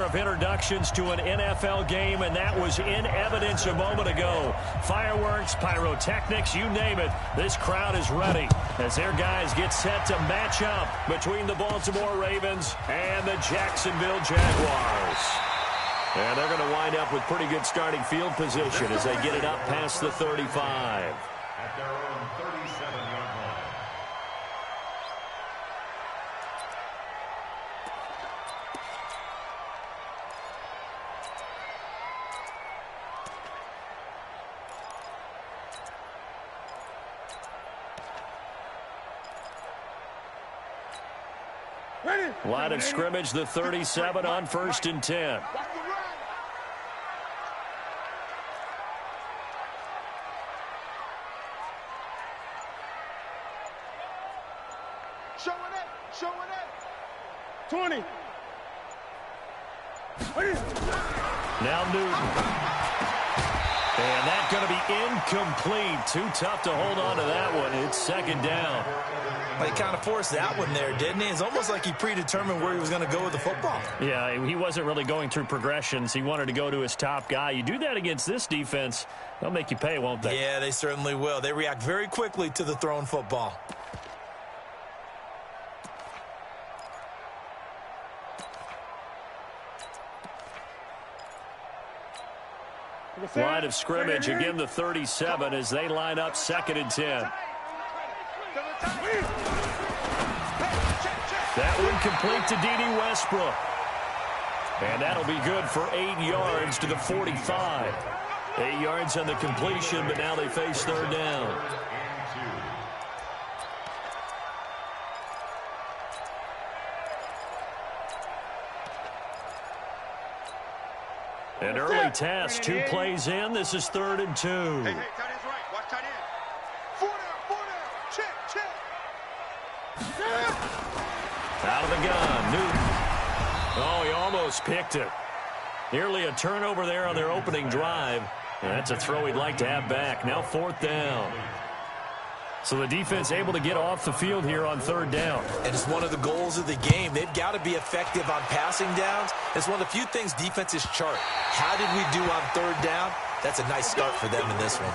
Of introductions to an NFL game, and that was in evidence a moment ago. Fireworks, pyrotechnics, you name it. This crowd is ready as their guys get set to match up between the Baltimore Ravens and the Jacksonville Jaguars. And they're going to wind up with pretty good starting field position as they get it up past the 35. At their own 37-yard line. Line of scrimmage, the 37 on 1st and 10. Showing it. 20. Now Newton. And that's going to be incomplete. Too tough to hold on to that one. It's 2nd down. Well, he kind of forced that one there, didn't he? It's almost like he predetermined where he was going to go with the football. Yeah, he wasn't really going through progressions. He wanted to go to his top guy. You do that against this defense, they'll make you pay, won't they? Yeah, they certainly will. They react very quickly to the thrown football. Line of scrimmage, again the 37 as they line up 2nd and 10. That one complete to D.D. Westbrook. And that'll be good for 8 yards to the 45. 8 yards on the completion, but now they face 3rd down. An early test, 2 plays in. This is 3rd and 2. Hey, tight end's right. Watch tight end. 4 down. Check. Out of the gun, Newton. Oh, he almost picked it. Nearly a turnover there on their opening drive. And that's a throw he'd like to have back. Now 4th down. So the defense able to get off the field here on 3rd down. And it's one of the goals of the game. They've got to be effective on passing downs. It's one of the few things defenses chart. How did we do on 3rd down? That's a nice start for them in this one.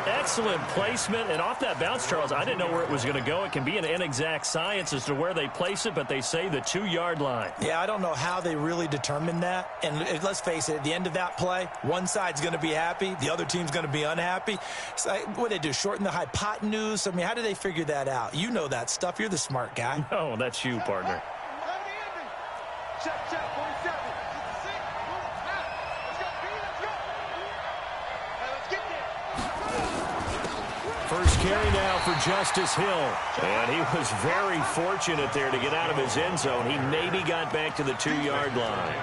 Excellent placement. And off that bounce, Charles, I didn't know where it was going to go. It can be an inexact science as to where they place it, but they say the 2-yard line. Yeah, I don't know how they really determined that. And let's face it, at the end of that play, one side's going to be happy, the other team's going to be unhappy. So what they do, shorten the hypotenuse? I mean, how do they figure that out? You know that stuff. You're the smart guy. No, that's you, partner. Check, 47. First carry now for Justice Hill. And he was very fortunate there to get out of his end zone. He maybe got back to the 2-yard line.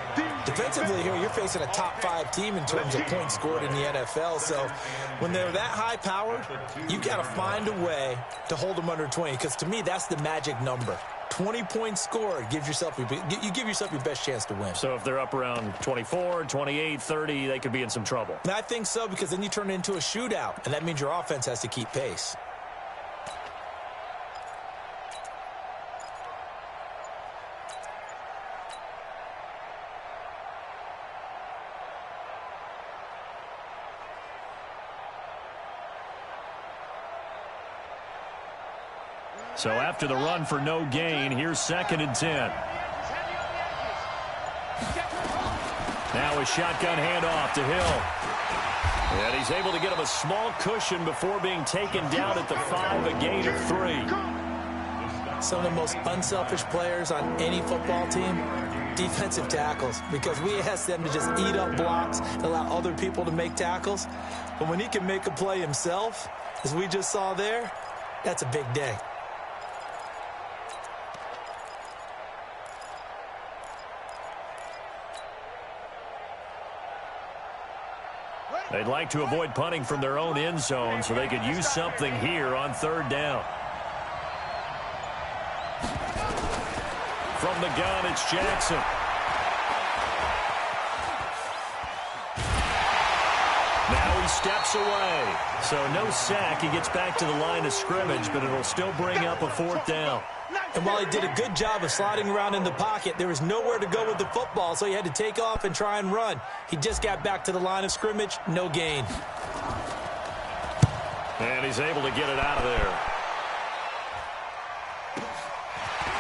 Defensively here, you're facing a top 5 team in terms of points scored in the NFL. So when they're that high-powered, you got to find a way to hold them under 20. Because to me, that's the magic number. 20 points scored, you give yourself your best chance to win. So if they're up around 24, 28, 30, they could be in some trouble. And I think so, because then you turn it into a shootout, and that means your offense has to keep pace. So after the run for no gain, here's 2nd and 10. Now a shotgun handoff to Hill. And he's able to get him a small cushion before being taken down at the 5, a gain of 3. Some of the most unselfish players on any football team, defensive tackles, because we ask them to just eat up blocks and allow other people to make tackles. But when he can make a play himself, as we just saw there, that's a big day. They'd like to avoid punting from their own end zone so they could use something here on 3rd down. From the gun, it's Jackson. Now he steps away. So no sack. He gets back to the line of scrimmage, but it'll still bring up a 4th down. And while he did a good job of sliding around in the pocket, there was nowhere to go with the football, so he had to take off and try and run. He just got back to the line of scrimmage, no gain. And he's able to get it out of there.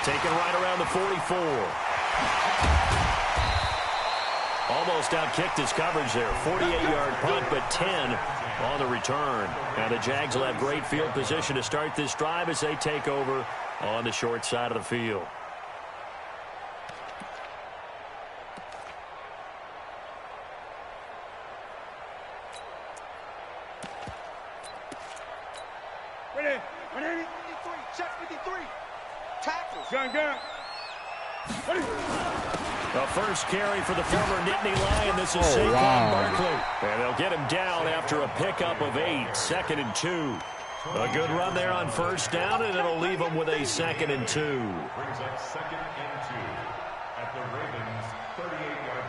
Taken right around the 44. Almost outkicked his coverage there. 48-yard punt, but 10 on the return. Now the Jags will have great field position to start this drive as they take over on the short side of the field. Ready? 53. Check 53. Tackles. Gun. Ready? The first carry for the former Nittany Lion. This is Saquon Barkley. And they'll get him down after a pickup of 8. 2nd and 2. A good run there on first down, and it'll leave them with a 2nd and 2. Brings up 2nd and 2 at the Ravens' 38-yard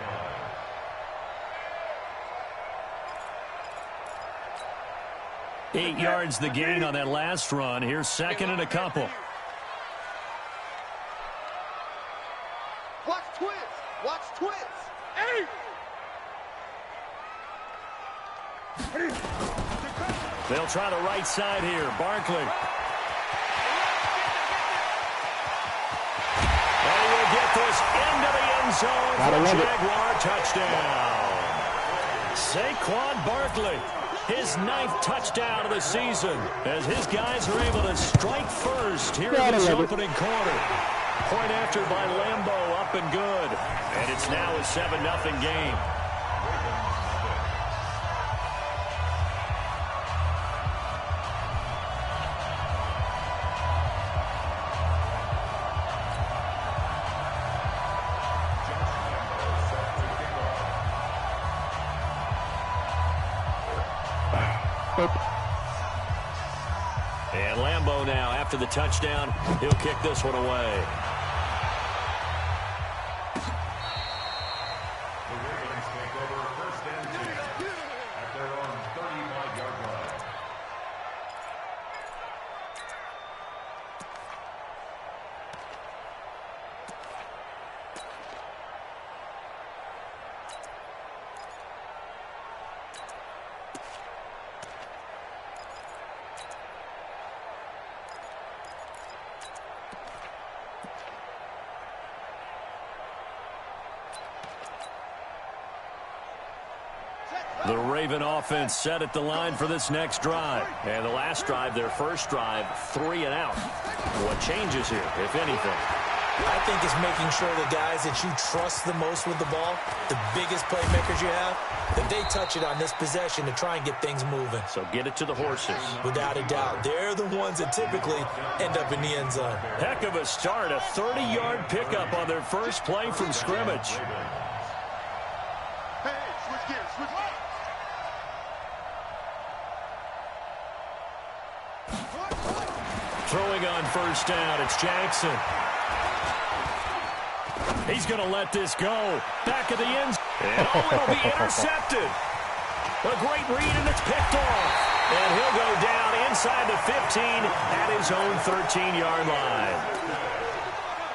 line. 8 yards the gain on that last run. Here's 2nd and a couple. Watch twist. Watch twist. Hey! They'll try the right side here. Barkley. And he will get this into the end zone for a Jaguar touchdown. Saquon Barkley, his 9th touchdown of the season, as his guys are able to strike first here in this opening quarter. Point after by Lambeau, up and good. And it's now a 7-0 game. And Lambeau now, after the touchdown, he'll kick this one away. The Ravens take over 1st and 10 at their own 35-yard line. The Raven offense set at the line for this next drive. And the last drive, their first drive, 3 and out. What changes here, if anything? I think it's making sure the guys that you trust the most with the ball, the biggest playmakers you have, that they touch it on this possession to try and get things moving. So get it to the horses. Without a doubt. They're the ones that typically end up in the end zone. Heck of a start. A 30-yard pickup on their first play from scrimmage. Hey, switch gears. Switch gears. Throwing on first down, it's Jackson. He's going to let this go. Back of the end zone. And it'll be intercepted. A great read, and it's picked off. And he'll go down inside the 15 at his own 13-yard line.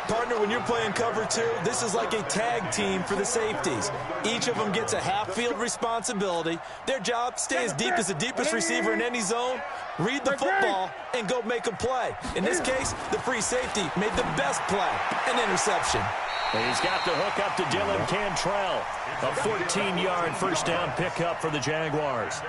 Partner, when you're playing cover 2, this is like a tag team for the safeties. Each of them gets a half-field responsibility. Their job, stay as deep as the deepest receiver in any zone, read the football, and go make a play. In this case, the free safety made the best play, an interception. He's got the hook up to Dylan Cantrell. A 14-yard first down pickup for the Jaguars.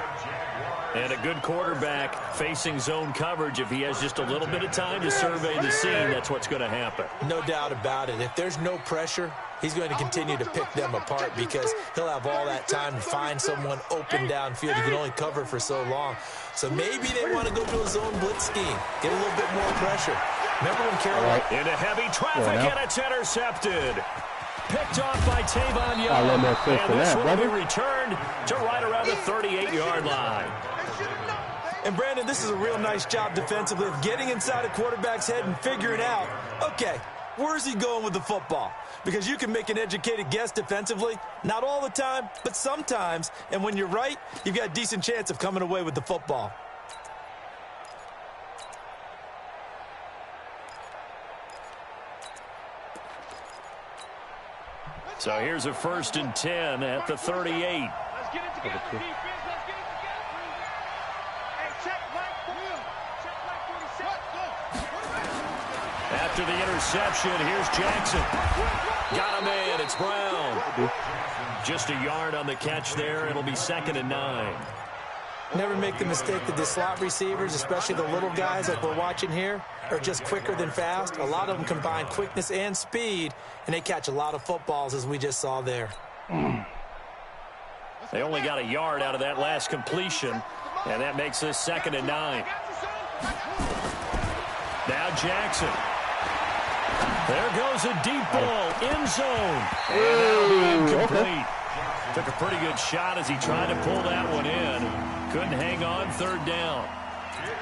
And a good quarterback facing zone coverage. If he has just a little bit of time to survey the scene, that's what's going to happen. No doubt about it. If there's no pressure, he's going to continue to pick them apart because he'll have all that time to find someone open downfield. He can only cover for so long. So maybe they want to go to a zone blitz scheme, get a little bit more pressure. Remember when Carolina... Into heavy traffic, and it's intercepted. Picked off by Tavon Young. And this will be returned to right around the 38-yard line. And, Brandon, this is a real nice job defensively of getting inside a quarterback's head and figuring out, okay, where's he going with the football? Because you can make an educated guess defensively, not all the time, but sometimes. And when you're right, you've got a decent chance of coming away with the football. So here's a 1st and 10 at the 38. Let's get it together, defense. Let's get it together. Hey, check like 47. After the interception, here's Jackson. Got him in. It's Brown. Just a yard on the catch there. It'll be 2nd and 9. Never make the mistake that the slot receivers, especially the little guys like we're watching here, are just quicker than fast. A lot of them combine quickness and speed, and they catch a lot of footballs, as we just saw there. They only got a yard out of that last completion, and that makes this 2nd and 9. Now Jackson. There goes a deep ball, end zone. And that'll be incomplete. Took a pretty good shot as he tried to pull that one in. Couldn't hang on, 3rd down.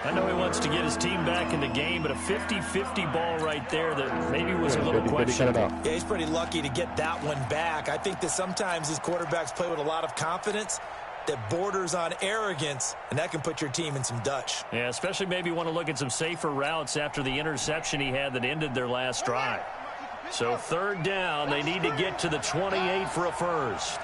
I know he wants to get his team back in the game, but a 50-50 ball right there that maybe was a little questionable. Yeah, he's pretty lucky to get that one back. I think that sometimes these quarterbacks play with a lot of confidence that borders on arrogance, and that can put your team in some Dutch. Yeah, especially maybe want to look at some safer routes after the interception he had that ended their last drive. So 3rd down, they need to get to the 28 for a first.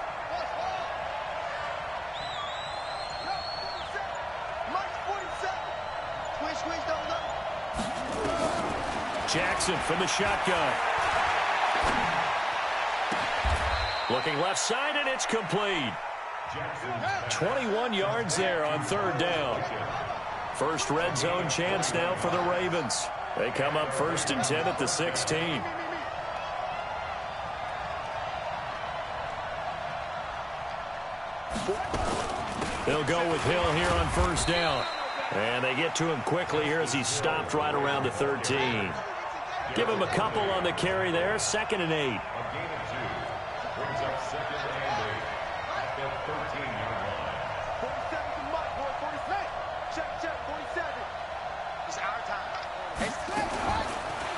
Jackson from the shotgun. Looking left side, and it's complete. 21 yards there on 3rd down. First red zone chance now for the Ravens. They come up 1st and 10 at the 16. They'll go with Hill here on 1st down. And they get to him quickly here as he stopped right around the 13. Give him a couple on the carry there. 2nd and 8. A gain of 2. Brings up 2nd and 8 at the 13-yard line. 47 to Mike, boy. 47. Check, 47. It's our time.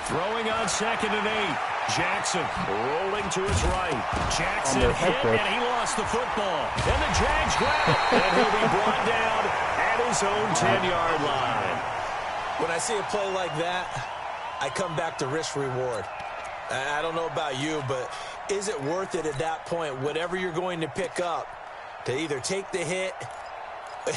Throwing on 2nd and 8. Jackson rolling to his right. Jackson hit, and he lost the football. And the Jags grab it. And he'll be brought down at his own 10-yard line. When I see a play like that, I come back to risk-reward. I don't know about you, but is it worth it at that point, whatever you're going to pick up, to either take the hit,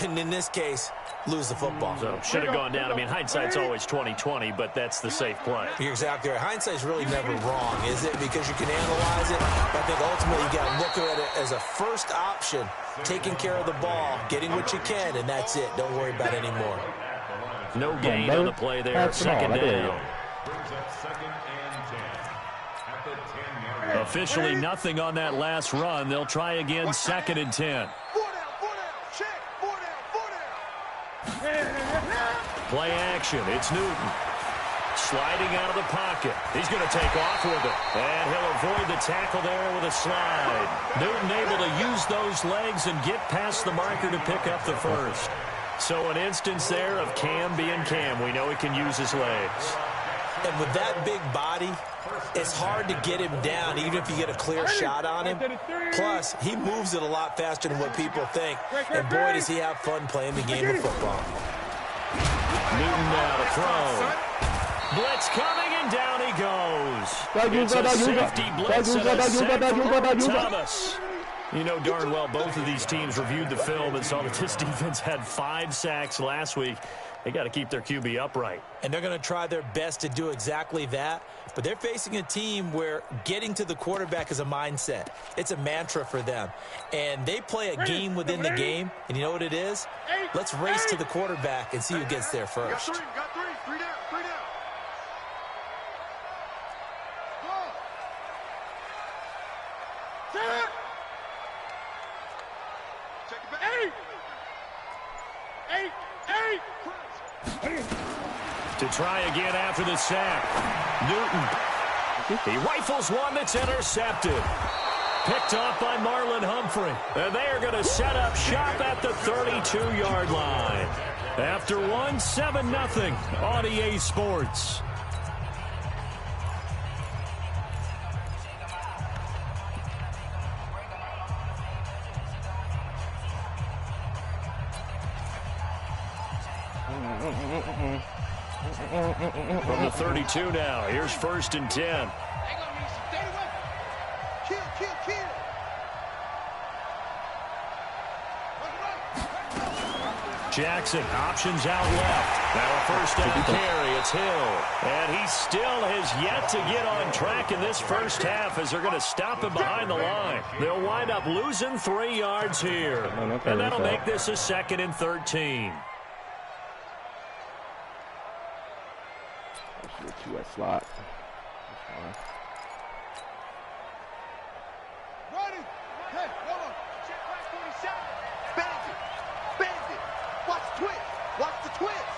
and in this case, lose the football? So should have gone down. I mean, hindsight's always 20/20, but that's the safe play. You're exactly right. Hindsight's really never wrong, is it? Because you can analyze it. But I think ultimately you got to look at it as a first option, taking care of the ball, getting what you can, and that's it. Don't worry about it anymore. No gain on the play there. 2nd down. Brings up 2nd and 10 at the 10-yard line. Officially nothing on that last run. They'll try again 2nd and 10. 4 down, check, 4 down. Play action. It's Newton. Sliding out of the pocket. He's going to take off with it. And he'll avoid the tackle there with a slide. Newton able to use those legs and get past the marker to pick up the first. So an instance there of Cam being Cam. We know he can use his legs. And with that big body, it's hard to get him down, even if you get a clear shot on him. Plus, he moves it a lot faster than what people think. And boy, does he have fun playing the game of football. Newton now to throw. Blitz coming, and down he goes. It's a safety blitz and a sack for Thomas. You know darn well both of these teams reviewed the film and saw that this defense had 5 sacks last week. They got to keep their QB upright. And they're going to try their best to do exactly that. But they're facing a team where getting to the quarterback is a mindset. It's a mantra for them. And they play a game within the game. And you know what it is? Let's race to the quarterback and see who gets there first. Got 3 down, 3 down. Set. Check it back. 8. To try again after the sack. Newton. He rifles one that's intercepted. Picked off by Marlon Humphrey. And they are going to set up shop at the 32-yard line. After one, 7-0 on EA Sports. From the 32 now, here's 1st and 10. Kill. Jackson, options out left. Now a first down carry. It's Hill. And he still has yet to get on track in this first half as they're going to stop him behind the line. They'll wind up losing 3 yards here. And that'll make this a 2nd and 13. Two-way slot. Ready? Hey, hold on. Check back 47. Bend it. Bend it. Watch the twist. Watch the twist.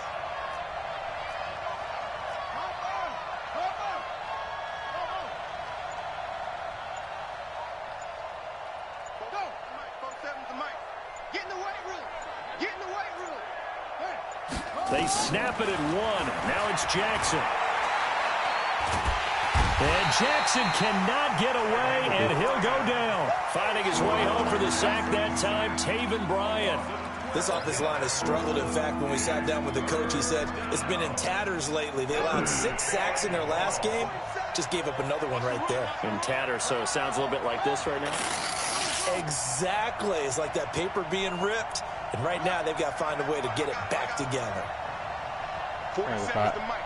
Come on. Come on. Come on. Go. Mike, 47's the mic. Get in the weight room. Get in the weight room. Hey. They snap it at 1. Now it's Jackson. And Jackson cannot get away, and he'll go down. Finding his way home for the sack that time, Taven Bryan. This offensive line has struggled. In fact, when we sat down with the coach, he said it's been in tatters lately. They allowed 6 sacks in their last game. Just gave up another one right there. In tatters, so it sounds a little bit like this right now? Exactly. It's like that paper being ripped. And right now, they've got to find a way to get it back together. 47's the mic.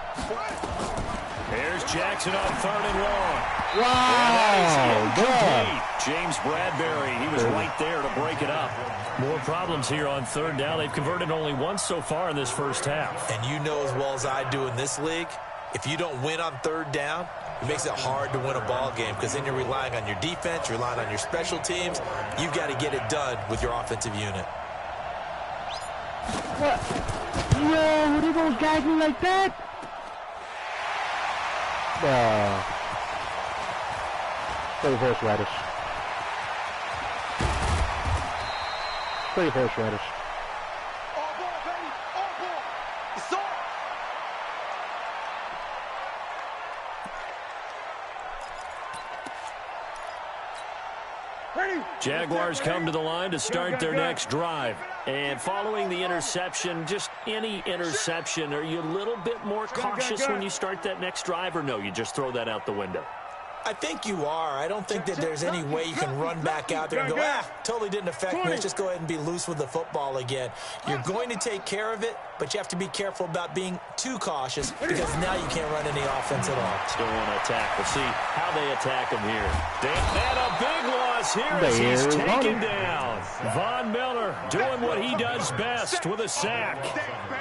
There's Jackson on 3rd and long. Wow. Incomplete. James Bradbury, he was right there to break it up. More problems here on 3rd down. They've converted only once so far in this first half. And you know as well as I do in this league, if you don't win on 3rd down, it makes it hard to win a ball game because then you're relying on your defense, you're relying on your special teams. You've got to get it done with your offensive unit. What? Yo, what are those guys do like that? Play horseradish. Play horseradish. All ball, baby. All ball. It's on. Ready. Jaguars come to the line to start their next drive. And following the interception, just any interception, are you a little bit more cautious when you start that next drive, or no, you just throw that out the window? I think you are. I don't think that there's any way you can run back out there and go, totally didn't affect me. Let's just go ahead and be loose with the football again. You're going to take care of it, but you have to be careful about being too cautious because now you can't run any offense at all. Still want to attack. We'll see how they attack him here. And a big loss here as he's taken down. Von Miller doing what he does best with a sack.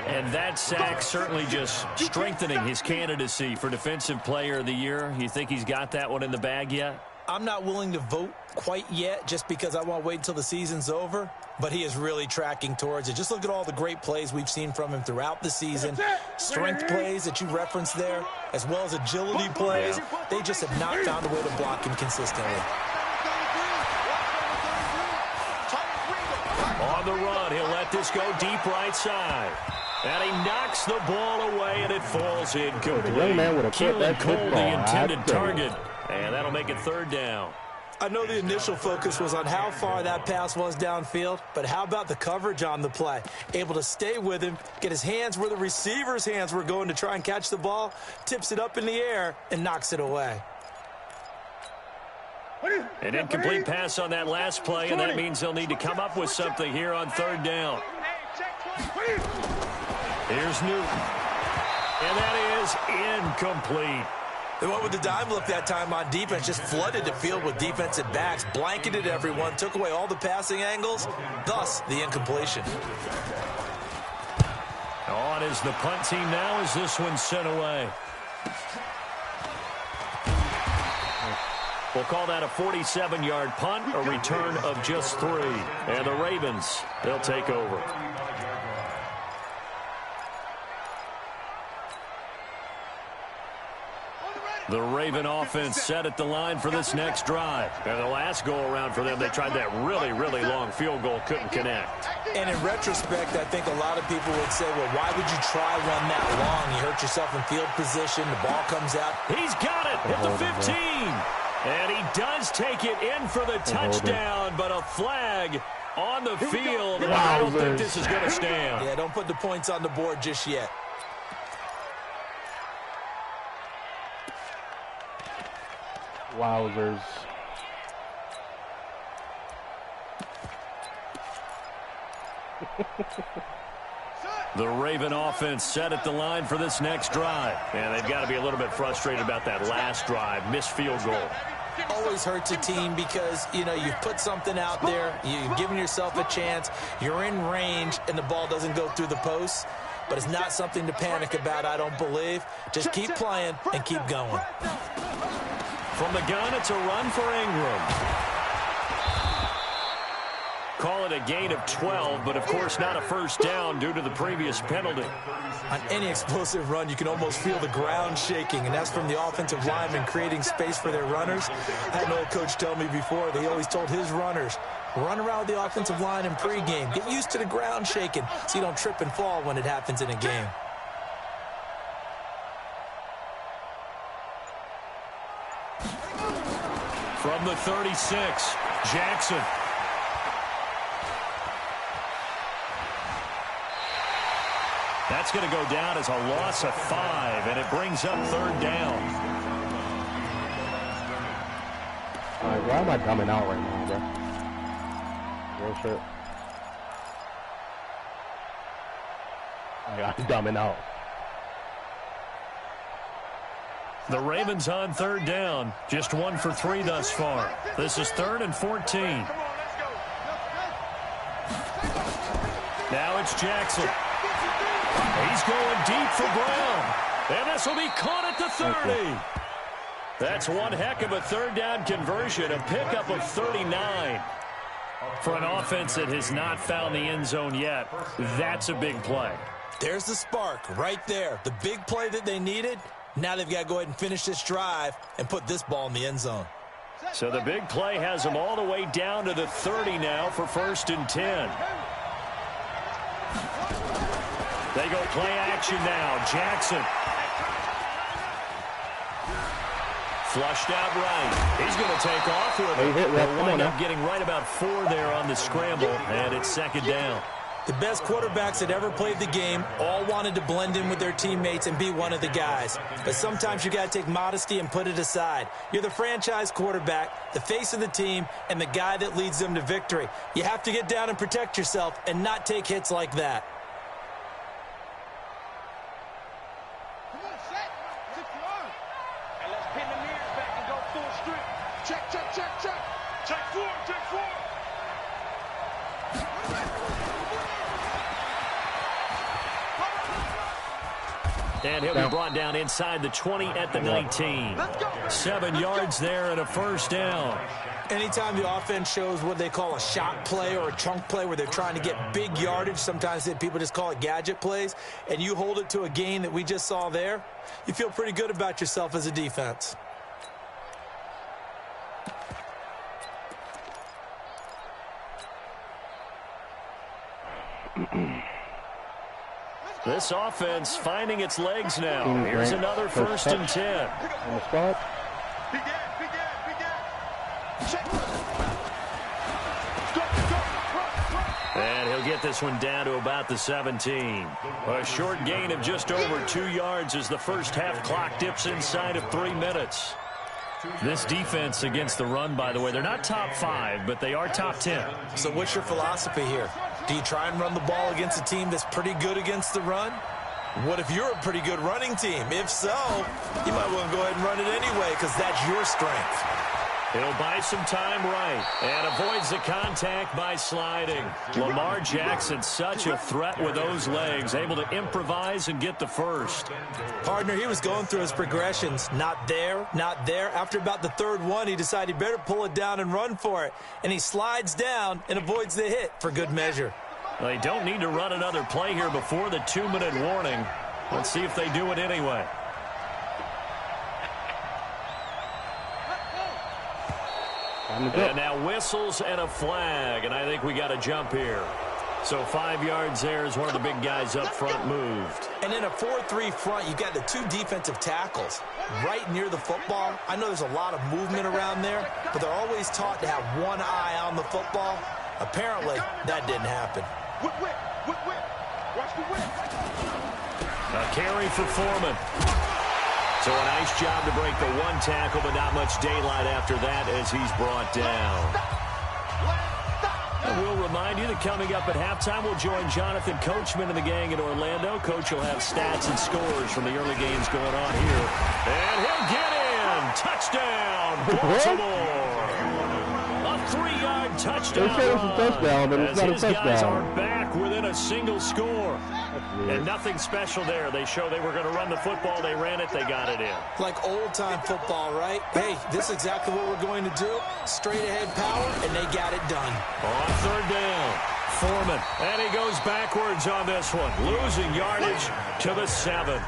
And that sack certainly just strengthening his candidacy for Defensive Player of the Year. You think he's got that one in the bag yet? I'm not willing to vote quite yet just because I want to wait until the season's over, but he is really tracking towards it. Just look at all the great plays we've seen from him throughout the season. Strength plays that you referenced there, as well as agility plays. They just have not found a way to block him consistently. On the run, he'll let this go deep right side. And he knocks the ball away, and it falls incomplete. Keelan Cole, the intended target. And that'll make it 3rd down. I know the initial focus was on how far that pass was downfield, but how about the coverage on the play? Able to stay with him, get his hands where the receiver's hands were going to try and catch the ball, tips it up in the air, and knocks it away. An incomplete pass on that last play, and that means they'll need to come up with something here on 3rd down. Here's Newton. And that is incomplete. They went with the dime look that time on defense, just flooded the field with defensive backs, blanketed everyone, took away all the passing angles, thus the incompletion. On is the punt team now as this one's sent away. We'll call that a 47-yard punt, a return of just 3. And the Ravens, they'll take over. The Raven offense set at the line for this next drive. And the last go-around for them, they tried that really, really long field goal, couldn't connect. And in retrospect, I think a lot of people would say, well, why would you try one that long? You hurt yourself in field position, the ball comes out. He's got it at the 15. And he does take it in for the touchdown, but a flag on the field. And I don't think this is going to stand. Yeah, don't put the points on the board just yet. Wowzers. The Raven offense set at the line for this next drive. And they've got to be a little bit frustrated about that last drive, missed field goal. Always hurts a team because, you know, you've put something out there, you've given yourself a chance, you're in range, and the ball doesn't go through the posts. But it's not something to panic about, I don't believe. Just keep playing and keep going. From the gun, it's a run for Ingram. Call it a gain of 12, but of course not a first down due to the previous penalty. On any explosive run, you can almost feel the ground shaking, and that's from the offensive linemen creating space for their runners. I had an old coach tell me before, they always told his runners, run around the offensive line in pregame. Get used to the ground shaking so you don't trip and fall when it happens in a game. From the 36, Jackson. That's going to go down as a loss of 5, and it brings up third down. All right, why am I dumbing out right now, bro? Real shit. I'm dumbing out. The Ravens on third down. Just 1 for 3 thus far. This is 3rd and 14. Now it's Jackson. He's going deep for Brown. And this will be caught at the 30. That's one heck of a third down conversion, a pickup of 39. For an offense that has not found the end zone yet, that's a big play. There's the spark right there. The big play that they needed. Now they've got to go ahead and finish this drive and put this ball in the end zone. So the big play has them all the way down to the 30 now for 1st and 10. They go play action now. Jackson. Flushed out right. He's going to take off with it. They'll wind up getting right about 4 there on the scramble, and it's 2nd down. The best quarterbacks that ever played the game all wanted to blend in with their teammates and be one of the guys. But sometimes you got to take modesty and put it aside. You're the franchise quarterback, the face of the team, and the guy that leads them to victory. You have to get down and protect yourself and not take hits like that. Come on, set. 6-yard. And let's pin the mirrors back and go full strip. Check, check, check, check. Check 4, check 4. And he'll be brought down inside the 20 at the 19. 7 yards there and a first down. Anytime the offense shows what they call a shot play or a chunk play where they're trying to get big yardage, sometimes people just call it gadget plays, and you hold it to a gain that we just saw there, you feel pretty good about yourself as a defense. This offense finding its legs now. Here's another 1st and 10. On the spot. And he'll get this one down to about the 17. A short gain of just over 2 yards as the first half clock dips inside of 3 minutes. This defense against the run, by the way, they're not top 5, but they are top 10. So what's your philosophy here? Do you try and run the ball against a team that's pretty good against the run? What if you're a pretty good running team? If so, you might want to go ahead and run it anyway because that's your strength. He'll buy some time right and avoids the contact by sliding. Lamar Jackson, such a threat with those legs, able to improvise and get the first. Partner, he was going through his progressions. Not there, not there. After about the 3rd one, he decided he better pull it down and run for it. And he slides down and avoids the hit for good measure. They don't need to run another play here before the 2-minute warning. Let's see if they do it anyway. And now whistles and a flag, and I think we got a jump here. So 5 yards there as one of the big guys up front moved. And in a 4-3 front, you've got the 2 defensive tackles right near the football. I know there's a lot of movement around there, but they're always taught to have one eye on the football. Apparently, that didn't happen. Whip. Watch the whip. A carry for Foreman. So a nice job to break the 1 tackle, but not much daylight after that as he's brought down. we'll remind you that coming up at halftime, we'll join Jonathan Coachman and the gang in Orlando. Coach will have stats and scores from the early games going on here. And he'll get in. Touchdown, Baltimore. A 3-yard touchdown They say it's a touchdown, but it's not a touchdown. Guys are back within a single score. And nothing special there. They showed they were going to run the football. They ran it. They got it in. Like old-time football, right? Hey, this is exactly what we're going to do. Straight-ahead power, and they got it done. On third down, Foreman. And he goes backwards on this one, losing yardage to the 7.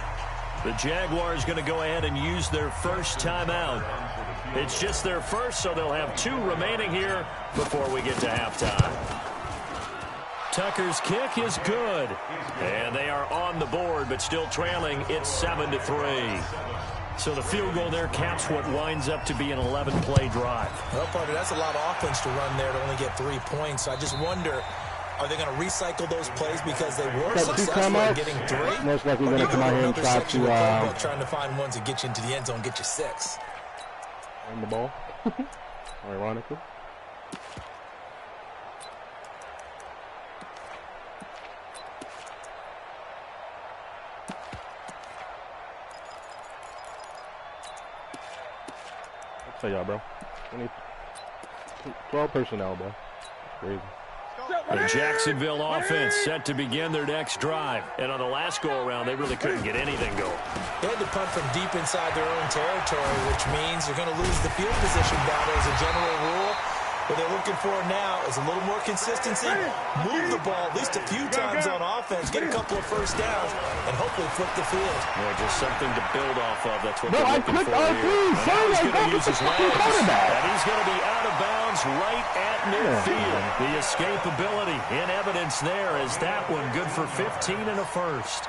The Jaguars going to go ahead and use their first timeout. It's just their first, so they'll have 2 remaining here before we get to halftime. Tucker's kick is good. And they are on the board, but still trailing. It's 7-3. So the field goal there caps what winds up to be an 11-play drive. Well, partner, that's a lot of offense to run there to only get 3 points. So I just wonder, are they going to recycle those plays because they were successful in getting 3? Most likely going to come out here and try to trying to find ones that get you into the end zone, get you 6. run the ball. Ironically. I'll tell y'all, bro. 12 personnel, bro. Crazy. The Jacksonville offense set to begin their next drive. And on the last go-around, they really couldn't get anything going. They had to punt from deep inside their own territory, which means you're going to lose the field position battle as a general rule. What they're looking for now is a little more consistency, move the ball at least a few times on offense, get a couple of first downs, and hopefully flip the field. Yeah, just something to build off of. That's what they're looking for here. And he's going to use his legs, and he's going to be out of bounds right at midfield. The escapability in evidence there as that one good for 15 and a first.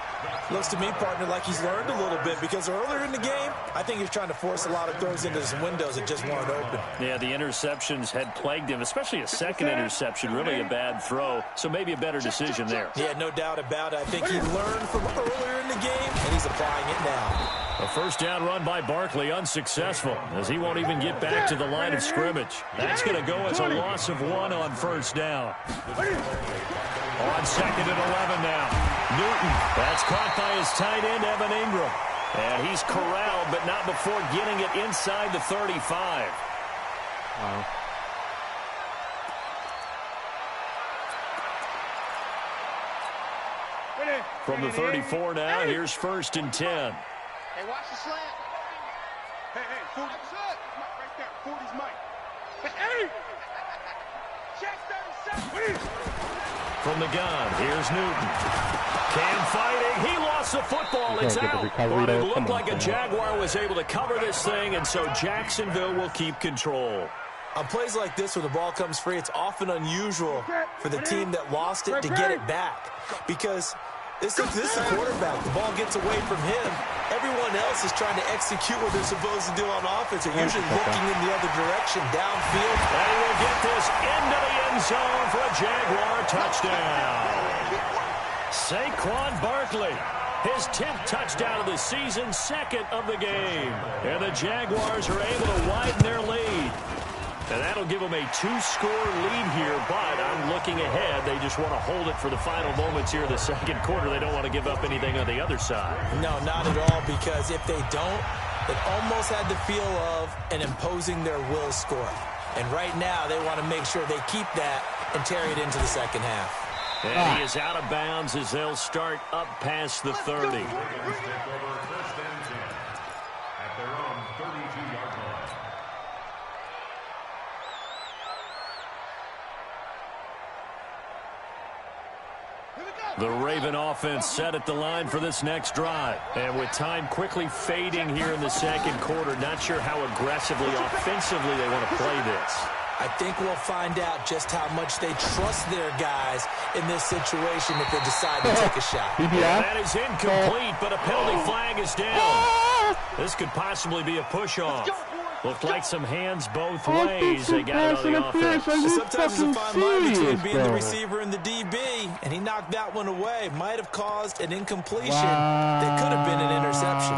Looks to me, partner, like he's learned a little bit because earlier in the game, I think he was trying to force a lot of throws into some windows that just weren't open. Yeah, the interceptions had plagued him, especially a second interception, really a bad throw. So maybe a better decision there. Yeah, no doubt about it. I think he learned from earlier in the game, and he's applying it now. A first down run by Barkley, unsuccessful, as he won't even get back to the line of scrimmage. That's going to go as a loss of 1 on first down. On second and 11 now. Newton, that's caught by his tight end, Evan Ingram. And he's corralled, but not before getting it inside the 35. Wow. From the 34 now, here's first and 10. Hey, watch the slant. Hey, 40. Right there, 40's Mike. Hey! Check 37. From the gun, here's Newton. Cam fighting. He lost the football. It's out. But it looked like a Jaguar was able to cover this thing, and so Jacksonville will keep control. On plays like this where the ball comes free, it's often unusual for the team that lost it to get it back. Because this is a quarterback. The ball gets away from him. Everyone else is trying to execute what they're supposed to do on offense. They're usually looking in the other direction, downfield. And he will get this into the end zone for a Jaguar touchdown. Saquon Barkley, his 10th touchdown of the season, second of the game. And the Jaguars are able to widen their lead. And that'll give them a 2-score lead here, but I'm looking ahead. They just want to hold it for the final moments here in the second quarter. They don't want to give up anything on the other side. No, not at all, because if they don't, it almost had the feel of an imposing their will score. And right now, they want to make sure they keep that and carry it into the second half. And he is out of bounds as they'll start up past the 30. First and 10 at their own 32-yard line. The Raven offense set at the line for this next drive. And with time quickly fading here in the second quarter, not sure how aggressively, offensively they want to play this. I think we'll find out just how much they trust their guys in this situation if they decide to take a shot. That is incomplete, but a penalty flag is down. This could possibly be a push-off. Looked like some hands both ways. They got it on the offense. Sometimes it's a fine line between being the receiver and the DB, and he knocked that one away. Might have caused an incompletion that could have been an interception.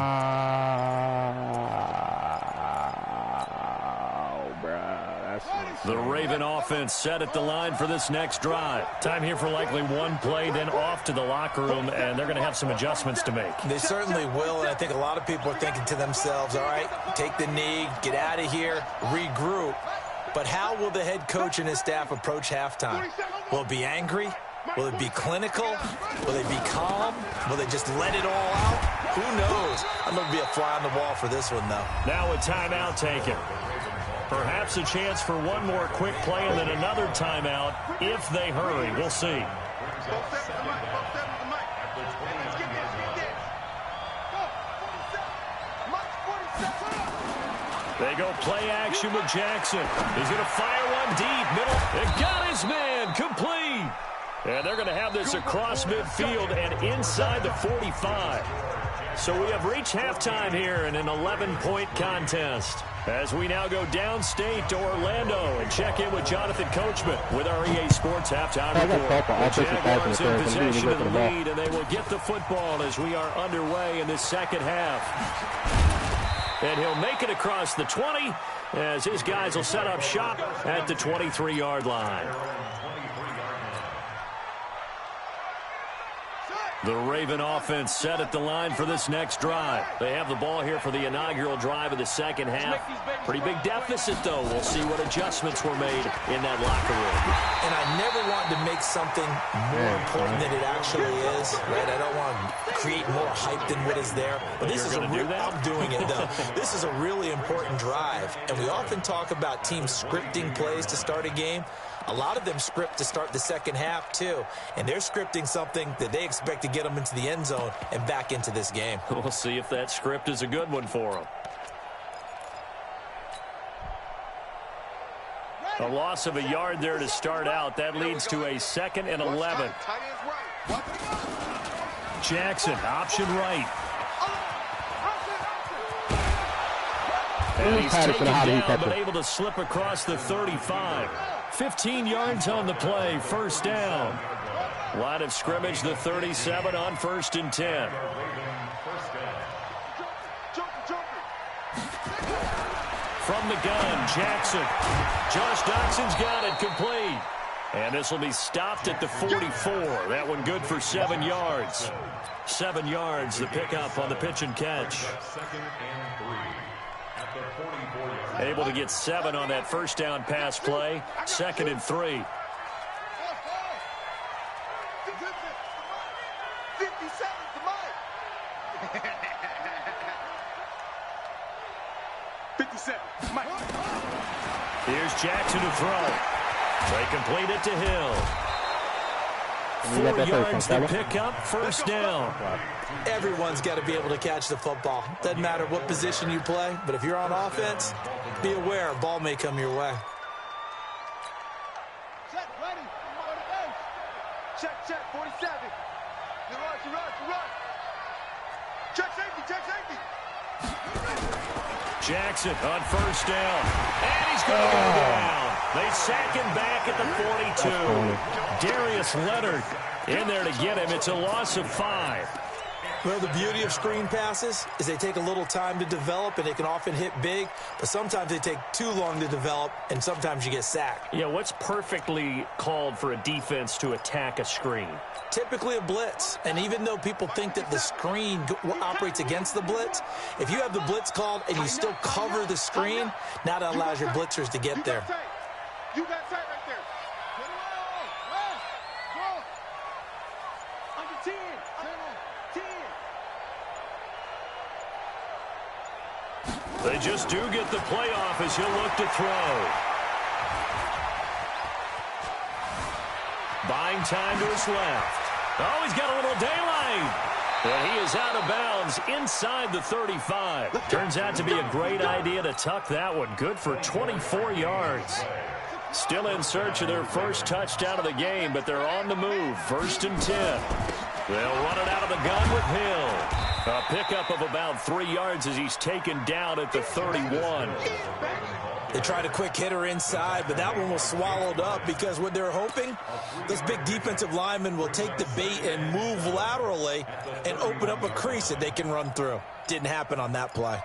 Wow, bruh. That's The Raven offense set at the line for this next drive. Time here for likely one play, then off to the locker room, and they're going to have some adjustments to make. They certainly will, and I think a lot of people are thinking to themselves, all right, take the knee, get out of here, regroup. But how will the head coach and his staff approach halftime? Will it be angry? Will it be clinical? Will they be calm? Will they just let it all out? Who knows? I'm going to be a fly on the wall for this one, though. Now a timeout taken. Perhaps a chance for one more quick play and then another timeout if they hurry. We'll see. They go play action with Jackson. He's going to fire one deep. Middle. It got his man. Complete. And they're going to have this across midfield and inside the 45. So we have reached halftime here in an 11-point contest. As we now go downstate to Orlando and check in with Jonathan Coachman with our EA Sports halftime report. The Jaguars in possession of the lead, and they will get the football as we are underway in this second half. And he'll make it across the 20 as his guys will set up shop at the 23-yard line. The Raven offense set at the line for this next drive. They have the ball here for the inaugural drive of the second half. Pretty big deficit, though. We'll see what adjustments were made in that locker room. And I never want to make something more important than it actually is, right? I don't want to create more hype than what is there. But this is I'm doing it, though. This is a really important drive. And we often talk about teams scripting plays to start a game. A lot of them script to start the second half, too. And they're scripting something that they expect to get them into the end zone and back into this game. We'll see if that script is a good one for them. A loss of a yard there to start out. That leads to a 2nd and 11. Jackson, option right. And he's taken down, but able to slip across the 35. 15 yards on the play, first down. Line of scrimmage, the 37 on 1st and 10. From the gun, Jackson. Josh Doxson's got it, complete. And this will be stopped at the 44. That one good for 7 yards. 7 yards, the pickup on the pitch and catch. Able to get 7 on that first down pass play. 2nd and 3. 57. Mike. Here's Jackson to throw. They complete it to Hill. 4 yards to pick up, first down. Everyone's got to be able to catch the football. Doesn't matter what position you play, but if you're on offense, be aware a ball may come your way. Check, ready. Check, 47. You run. Check safety. Jackson on first down. And he's going to go down. They sack him back at the 42. Darius Leonard in there to get him. It's a loss of 5. Well, the beauty of screen passes is they take a little time to develop, and they can often hit big, but sometimes they take too long to develop, and sometimes you get sacked. Yeah, what's perfectly called for a defense to attack a screen? Typically a blitz, and even though people think that the screen operates against the blitz, if you have the blitz called and you still cover the screen, now that allows your blitzers to get there. You got tight right there. Under 10. 10. They just do get the playoff as he'll look to throw. Buying time to his left. Oh, he's got a little daylight. And he is out of bounds inside the 35. Turns out to be a great idea to tuck that one. Good for 24 yards. Still in search of their first touchdown of the game, but they're on the move. 1st and 10. They'll run it out of the gun with Hill. A pickup of about 3 yards as he's taken down at the 31. They tried a quick hitter inside, but that one was swallowed up because what they're hoping, this big defensive lineman will take the bait and move laterally and open up a crease that they can run through. Didn't happen on that play.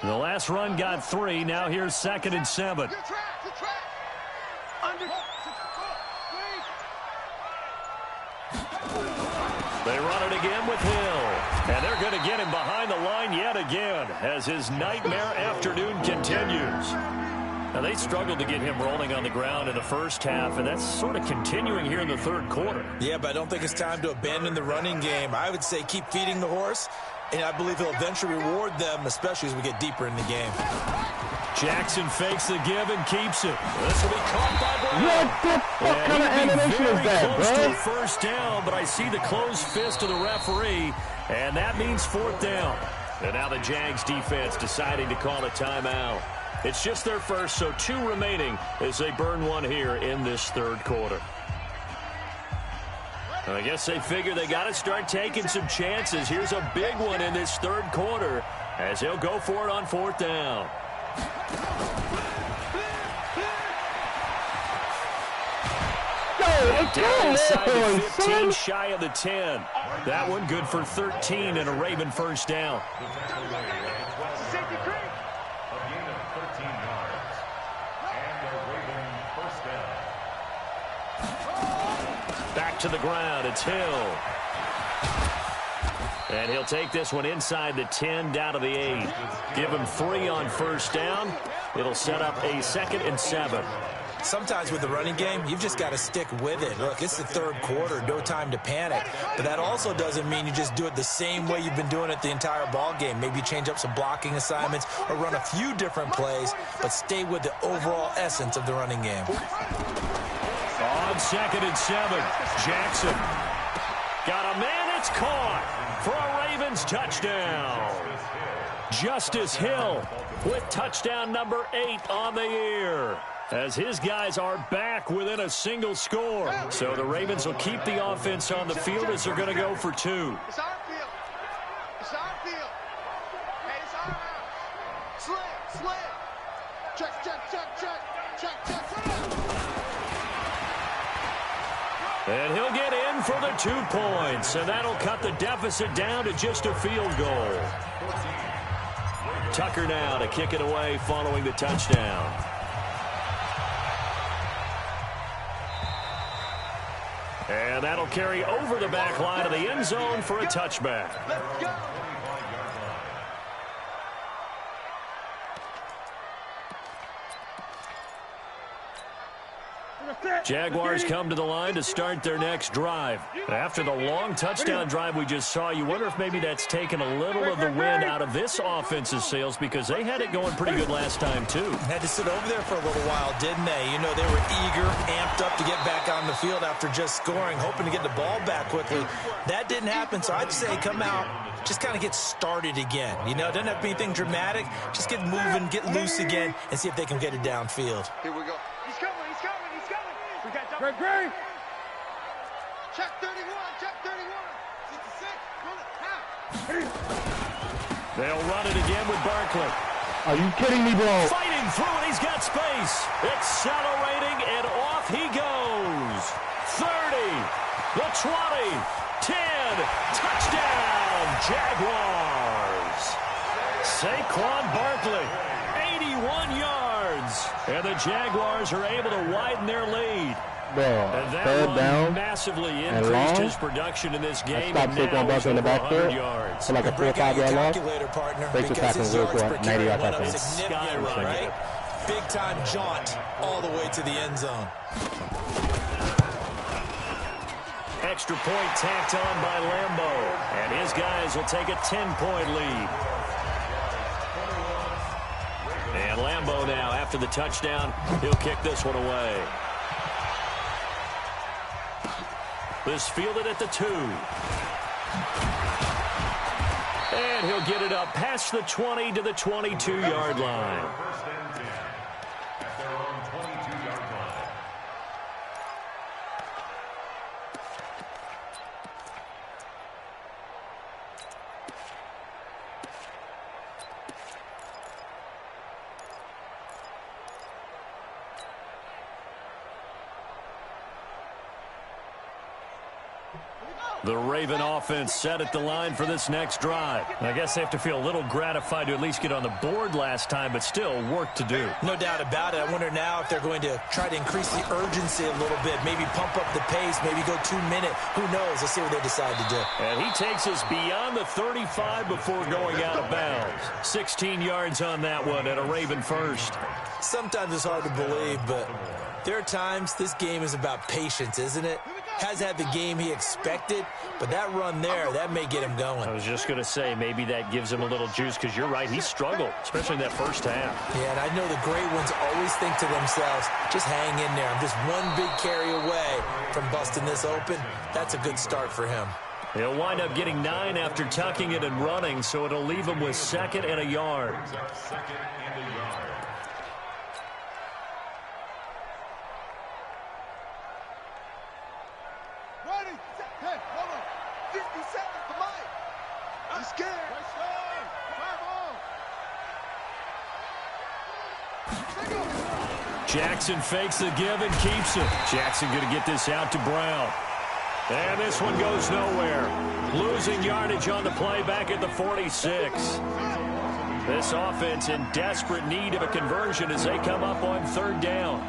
The last run got 3. Now here's 2nd and 7. Good track, good track. Under. They run it again with Hill. And they're going to get him behind the line yet again as his nightmare afternoon continues. Now, they struggled to get him rolling on the ground in the first half, and that's sort of continuing here in the third quarter. Yeah, but I don't think it's time to abandon the running game. I would say keep feeding the horse, and I believe he'll eventually reward them, especially as we get deeper in the game. Jackson fakes the give and keeps it. This will be caught by Brown. What the fuck kind of animation is that, close to bro? a first down, but I see the closed fist of the referee, and that means 4th down. And now the Jags defense deciding to call a timeout. It's just their first, so 2 remaining as they burn 1 here in this third quarter. I guess they figure they got to start taking some chances. Here's a big one in this third quarter as they'll go for it on 4th down. Down inside the 15, shy of the 10. That one good for 13 and a Raven first down. Back to the ground, it's Hill. And he'll take this one inside the 10, down to the 8. Give him 3 on first down. It'll set up a 2nd and 7. Sometimes with the running game, you've just got to stick with it. Look, it's the third quarter, no time to panic. But that also doesn't mean you just do it the same way you've been doing it the entire ball game. Maybe change up some blocking assignments or run a few different plays, but stay with the overall essence of the running game. On 2nd and 7, Jackson. Got a man, it's caught for a Ravens touchdown. Justice Hill with touchdown number 8 on the year, as his guys are back within a single score. So the Ravens will keep the offense on the field as they're going to go for 2. It's our field. It's our field. Hey, it's our house. Slam. Check. And he'll get in for the 2 points, and that'll cut the deficit down to just a field goal. Tucker now to kick it away following the touchdown. And that'll carry over the back line of the end zone for a touchback. Let's go. Jaguars come to the line to start their next drive. After the long touchdown drive we just saw, you wonder if maybe that's taken a little of the wind out of this offense's sails, because they had it going pretty good last time, too. Had to sit over there for a little while, didn't they? You know, they were eager, amped up to get back on the field after just scoring, hoping to get the ball back quickly. That didn't happen, so I'd say come out, just kind of get started again. You know, doesn't have to be anything dramatic. Just get moving, get loose again, and see if they can get it downfield. Here we go. He's coming. We got Greg. Check 31. 66. They'll run it again with Barkley. Are you kidding me, bro? Fighting through it, he's got space. Accelerating, and off he goes. 30, the 20, 10, touchdown, Jaguars. Saquon Barkley, 81 yards. And the Jaguars are able to widen their lead. Bro, And that third one down massively and increased long. his production in this I game. stopped And Saquon now he's Barkley in the over 100 backfield yards. for like a 4 or Break out 5 your yard loss. calculator, partner, Breaks the because tackle his real yards quick, per 90 carry yard went up touchdown. significantly, right? Big-time jaunt all the way to the end zone. Extra point tacked on by Lambo. And his guys will take a 10-point lead. And Lambo now, after the touchdown, he'll kick this one away. This fielded at the 2. And he'll get it up past the 20 to the 22-yard line. First and 10 at their own 22-yard line. The Raven offense set at the line for this next drive. I guess they have to feel a little gratified to at least get on the board last time, but still work to do. No doubt about it. I wonder now if they're going to try to increase the urgency a little bit, maybe pump up the pace, maybe go 2 minute. Who knows? Let's see what they decide to do. And he takes us beyond the 35 before going out of bounds. 16 yards on that one and a Raven first. Sometimes it's hard to believe, but there are times this game is about patience, isn't it? Has had the game he expected, but that run there, that may get him going. I was just going to say, maybe that gives him a little juice, because you're right, he struggled, especially in that first half. Yeah, and I know the great ones always think to themselves, just hang in there. I'm just one big carry away from busting this open. That's a good start for him. He'll wind up getting 9 after tucking it and running, so it'll leave him with 2nd and a yard. Jackson fakes the give and keeps it. Jackson going to get this out to Brown. And this one goes nowhere. Losing yardage on the play back at the 46. This offense in desperate need of a conversion as they come up on 3rd down.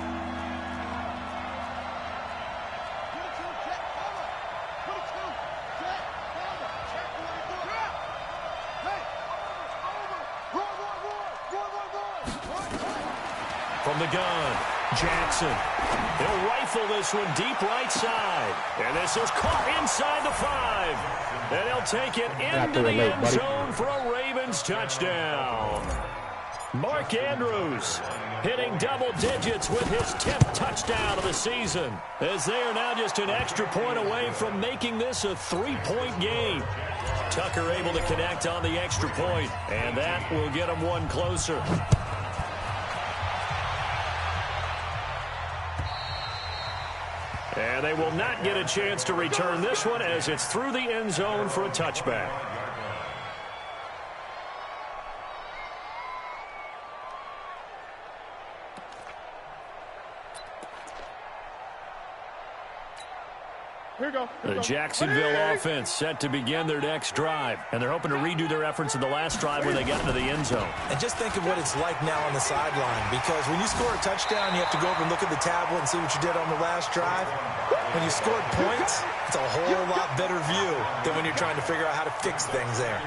From the gun, Jackson. He'll rifle this one deep right side. And this is caught inside the 5. And he'll take it into the end zone for a Ravens touchdown. Mark Andrews hitting double digits with his 10th touchdown of the season, as they are now just an extra point away from making this a 3-point game. Tucker able to connect on the extra point, and that will get him one closer. And they will not get a chance to return this one as it's through the end zone for a touchback. The Jacksonville offense set to begin their next drive, and they're hoping to redo their efforts in the last drive when they got into the end zone. And just think of what it's like now on the sideline, because when you score a touchdown, you have to go over and look at the tablet and see what you did on the last drive. When you scored points, it's a whole lot better view than when you're trying to figure out how to fix things there.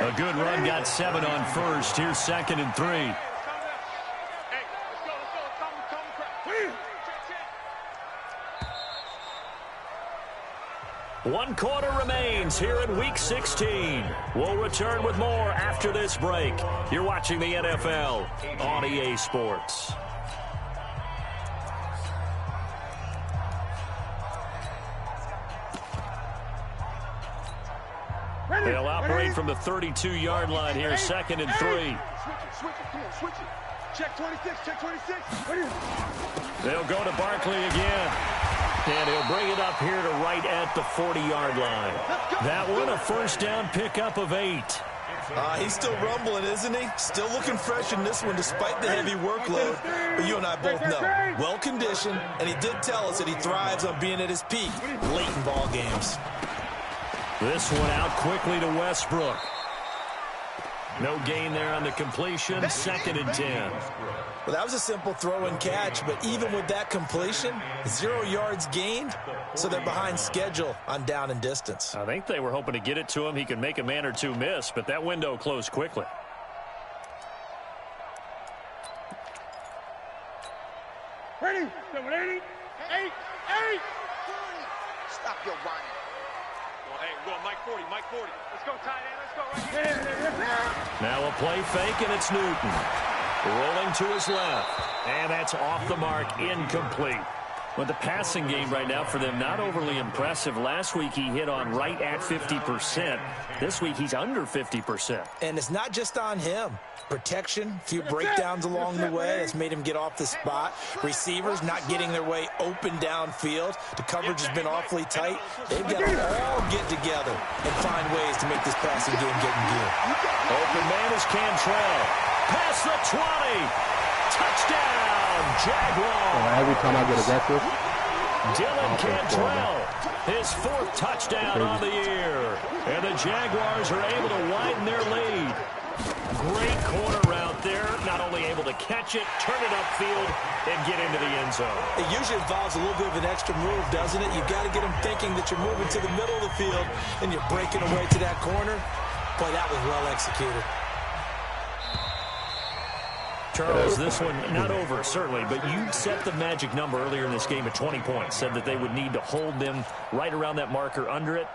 A good run got 7 on first. Here's 2nd and 3. 1 quarter remains here in Week 16. We'll return with more after this break. You're watching the NFL on EA Sports. They'll operate from the 32-yard line here, 2nd and 3. Switch it, come on, switch it. Check 26, check 26. They'll go to Barkley again. And he'll bring it up here to right at the 40-yard line. That one, a first down pickup of 8. He's still rumbling, isn't he? Still looking fresh in this one despite the heavy workload. But you and I both know, well-conditioned, and he did tell us that he thrives on being at his peak late in ball games. This one out quickly to Westbrook. No gain there on the completion, 2nd and 10. Well, that was a simple throw and catch, but even with that completion, 0 yards gained, so they're behind schedule on down and distance. I think they were hoping to get it to him. He could make a man or two miss, but that window closed quickly. Ready? 780. 8. Stop your whining. Hey, we're going Mike 40, Mike 40. Let's go, tight end. Let's go right here. Now a play fake, and it's Newton. Rolling to his left. And that's off the mark, incomplete. But the passing game right now for them, not overly impressive. Last week he hit on right at 50%. This week he's under 50%. And it's not just on him. Protection, a few breakdowns along the way that's made him get off the spot. Receivers not getting their way open downfield. The coverage has been awfully tight. They've got to all get together and find ways to make this passing game get in gear. Open man is Cantrell. Past the 20. Touchdown, Jaguars. Every time I get aggressive, Dylan Cantrell, his 4th touchdown on the year. And the Jaguars are able to widen their lead. Great corner route there. Not only able to catch it, turn it upfield, and get into the end zone. It usually involves a little bit of an extra move, doesn't it? You've got to get them thinking that you're moving to the middle of the field and you're breaking away to that corner. Boy, that was well executed. Charles, this one not over, certainly, but you set the magic number earlier in this game at 20 points. Said that they would need to hold them right around that marker under it.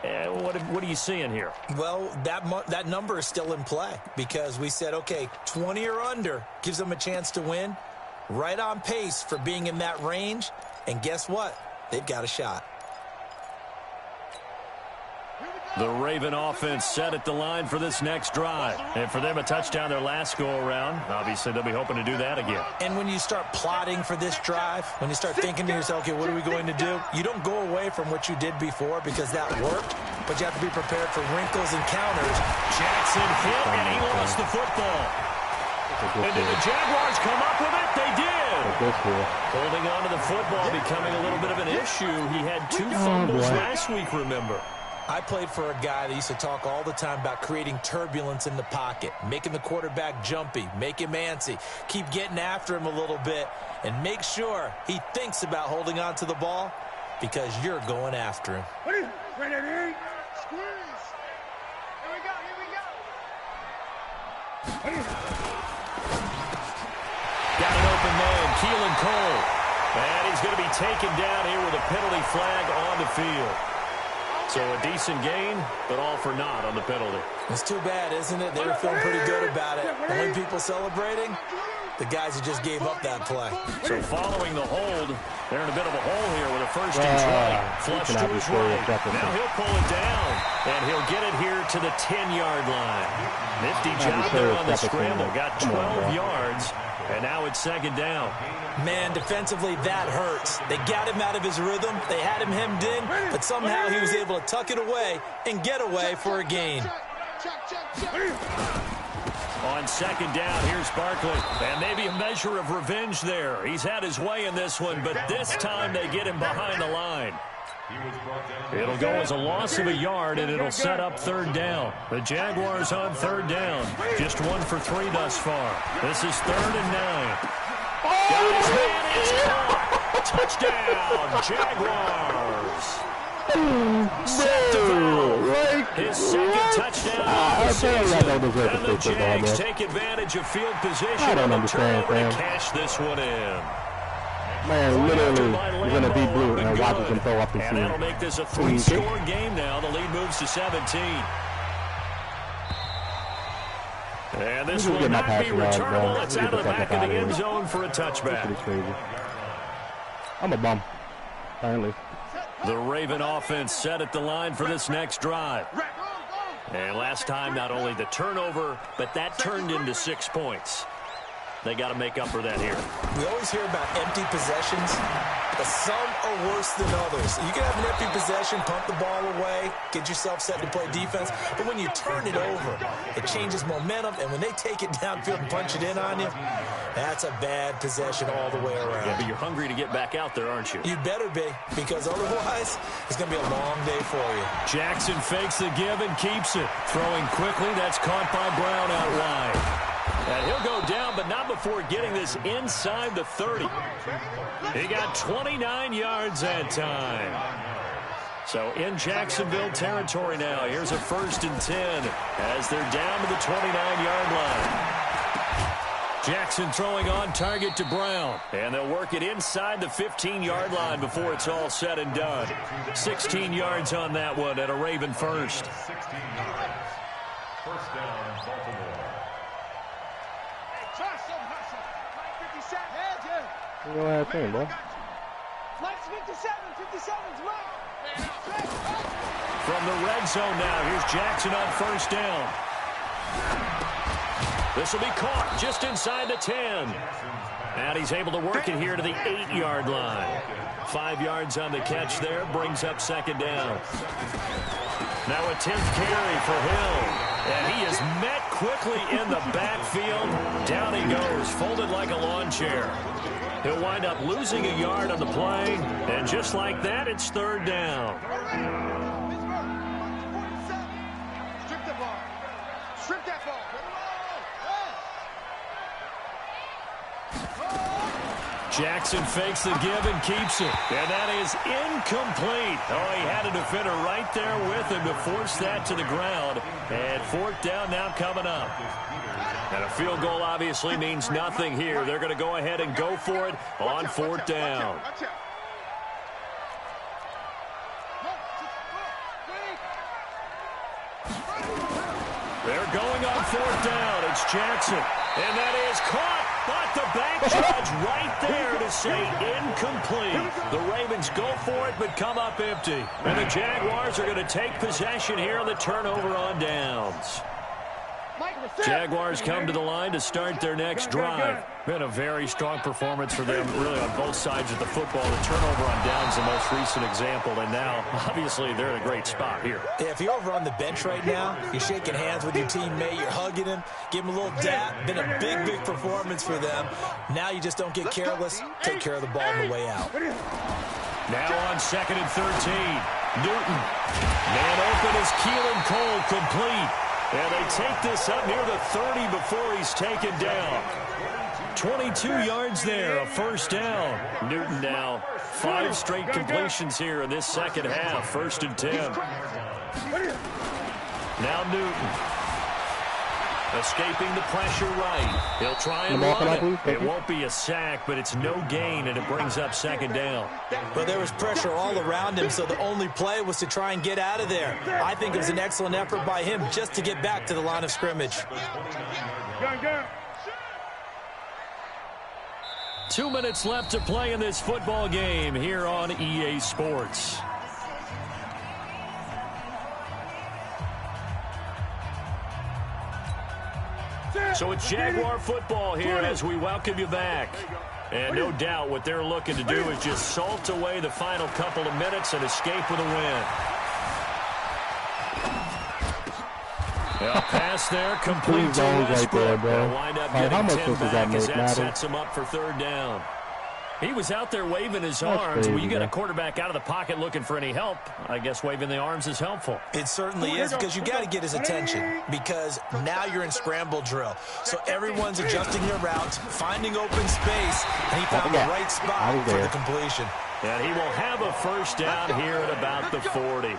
What are you seeing here? Well, that number is still in play because we said, okay, 20 or under gives them a chance to win. Right on pace for being in that range. And guess what? They've got a shot. The Raven offense set at the line for this next drive. And for them, a touchdown their last go-around. Obviously, they'll be hoping to do that again. And when you start plotting for this drive, when you start thinking to yourself, okay, what are we going to do? You don't go away from what you did before because that worked, but you have to be prepared for wrinkles and counters. Jackson hit, and he lost the football. And did the Jaguars come up with it? They did. Holding on to the football becoming a little bit of an issue. He had 2 fumbles last week, remember. I played for a guy that used to talk all the time about creating turbulence in the pocket, making the quarterback jumpy, make him antsy, keep getting after him a little bit, and make sure he thinks about holding on to the ball because you're going after him. Ready? Squeeze. Here we go. Got an open man, Keelan Cole. And he's going to be taken down here with a penalty flag on the field. So a decent gain, but all for naught on the penalty. It's too bad, isn't it? They were feeling pretty good about it. Only people celebrating, the guys who just gave up that play. So following the hold, they're in a bit of a hole here with a first and 20. Flush to his right. Now he'll pull it down, and he'll get it here to the 10-yard line. Nifty job there on the scramble. Got 12 yards, and now it's 2nd down. Man, defensively, that hurts. They got him out of his rhythm. They had him hemmed in, but somehow he was able to tuck it away and get away for a gain. On 2nd down, here's Barkley. And maybe a measure of revenge there. He's had his way in this one, but this time they get him behind the line. It'll go as a loss of a yard, and it'll set up 3rd down. The Jaguars on 3rd down. Just 1 for 3 thus far. This is 3rd and 9. Got his man, it's caught. Touchdown, Jaguars. Set to Valve. His 2nd touchdown of the season. And the Jags take advantage of field position. I don't understand, fam. Cash this one in. Man, literally, you're going to be blue and watch him throw up his And that'll make this a 3-score game now. The lead moves to 17. And this will not be returnable. It's out of the back of the end zone for a touchback. I'm a bum, apparently. The Raven offense set at the line for this next drive. And last time, not only the turnover, but that turned into 6 points. They got to make up for that here. We always hear about empty possessions, but some are worse than others. You can have an empty possession, pump the ball away, get yourself set to play defense, but when you turn it over, it changes momentum, and when they take it downfield and punch it in on you, that's a bad possession all the way around. Yeah, but you're hungry to get back out there, aren't you? You'd better be, because otherwise, it's going to be a long day for you. Jackson fakes the give and keeps it. Throwing quickly, that's caught by Brown out wide. And he'll go down, but not before getting this inside the 30. He got 29 yards that time. So in Jacksonville territory now. Here's a 1st and 10 as they're down to the 29-yard line. Jackson throwing on target to Brown. And they'll work it inside the 15-yard line before it's all said and done. 16 yards on that one at a Raven first. 16 yards. First down, Baltimore. You know what I'm saying, bro? From the red zone now, here's Jackson on 1st down. This will be caught just inside the 10. And he's able to work it here to the 8-yard line. 5 yards on the catch there, brings up second down. Now a 10th carry for Hill. And he is met quickly in the backfield. Down he goes, folded like a lawn chair. He'll wind up losing a yard on the play. And just like that, it's third down. Strip the ball. Strip that ball. Jackson fakes the give and keeps it. And that is incomplete. Oh, he had a defender right there with him to force that to the ground. And fourth down now coming up. And a field goal obviously means nothing here. They're going to go ahead and go for it on fourth down. They're going on fourth down. It's Jackson. And that is caught. But the back judge right there to say incomplete. The Ravens go for it but come up empty. And the Jaguars are going to take possession here on the turnover on downs. Jaguars come to the line to start their next drive. Been a very strong performance for them, really, on both sides of the football. The turnover on downs, the most recent example, and now, obviously, they're in a great spot here. Yeah, if you're over on the bench right now, you're shaking hands with your teammate, you're hugging him, give him a little dap. Been a big, big performance for them. Now you just don't get careless. Take care of the ball on the way out. Now on 2nd and 13. Newton. Man open is Keelan Cole, complete. And they take this up near the 30 before he's taken down. 22 yards there, a first down. Newton now 5 straight completions here in this second half. 1st and 10. Now Newton. Escaping the pressure right. He'll try and run it. It won't be a sack, but it's no gain, and it brings up second down. But there was pressure all around him, so the only play was to try and get out of there. I think it was an excellent effort by him just to get back to the line of scrimmage. 2 minutes left to play in this football game here on EA Sports. So it's Jaguar football here as we welcome you back. And no doubt what they're looking to do is just salt away the final couple of minutes and escape with a win. Pass there, complete to Westbrook. They'll wind up getting 10 back as that sets him up for third down. He was out there waving his arms. When you get a quarterback out of the pocket looking for any help, I guess waving the arms is helpful. It certainly is, because you got to get his attention, because now you're in scramble drill. So everyone's adjusting their routes, finding open space, and he found the right spot for the completion. And he will have a first down here at about the 40.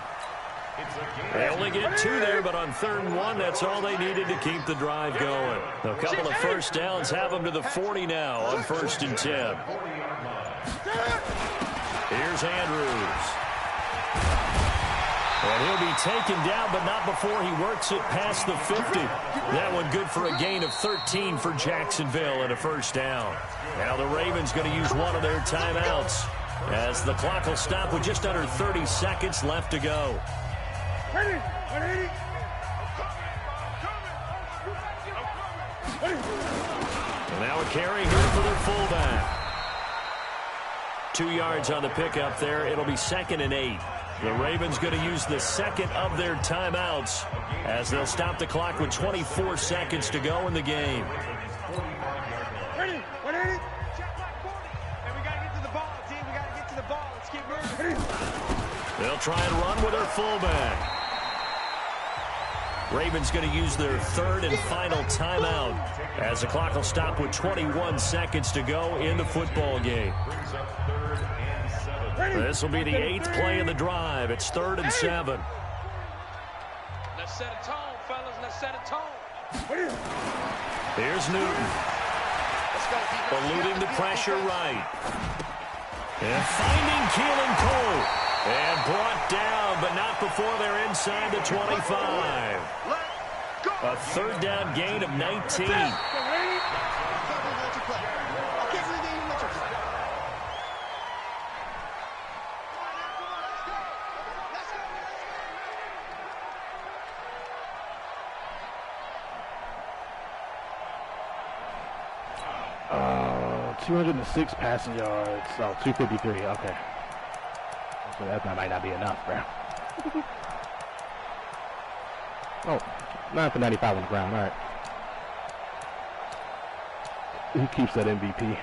They only get 2 there, but on 3rd and 1, that's all they needed to keep the drive going. A couple of first downs have them to the 40 now on 1st and 10. Here's Andrews. And he'll be taken down, but not before he works it past the 50. That one good for a gain of 13 for Jacksonville and a first down. Now the Ravens going to use one of their timeouts as the clock will stop with just under 30 seconds left to go. Now a carry here for their fullback. 2 yards on the pickup there. It'll be 2nd and 8. The Ravens going to use the second of their timeouts as they'll stop the clock with 24 seconds to go in the game. Ready? And we got to get to the ball, team. We got to get to the ball. Let's keep moving. They'll try and run with their fullback. Ravens going to use their 3rd and final timeout as the clock will stop with 21 seconds to go in the football game. This will be the 8th play of the drive. It's 3rd and 7. Let's set a tone, fellas. Let's set a tone. Here's Newton. Eluding the pressure right. And finding Keelan Cole. And brought down, but not before they're inside the 25. A 3rd down gain of 19. Uh, 206 passing yards. Oh, 253. Okay. That might not be enough, bro. Oh, 9 for 95 on the ground. All right. He keeps that MVP.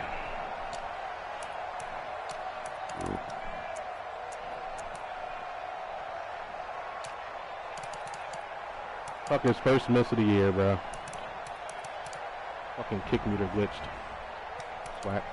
Fuck his first miss of the year, bro. Fucking kick meter glitched. Swag.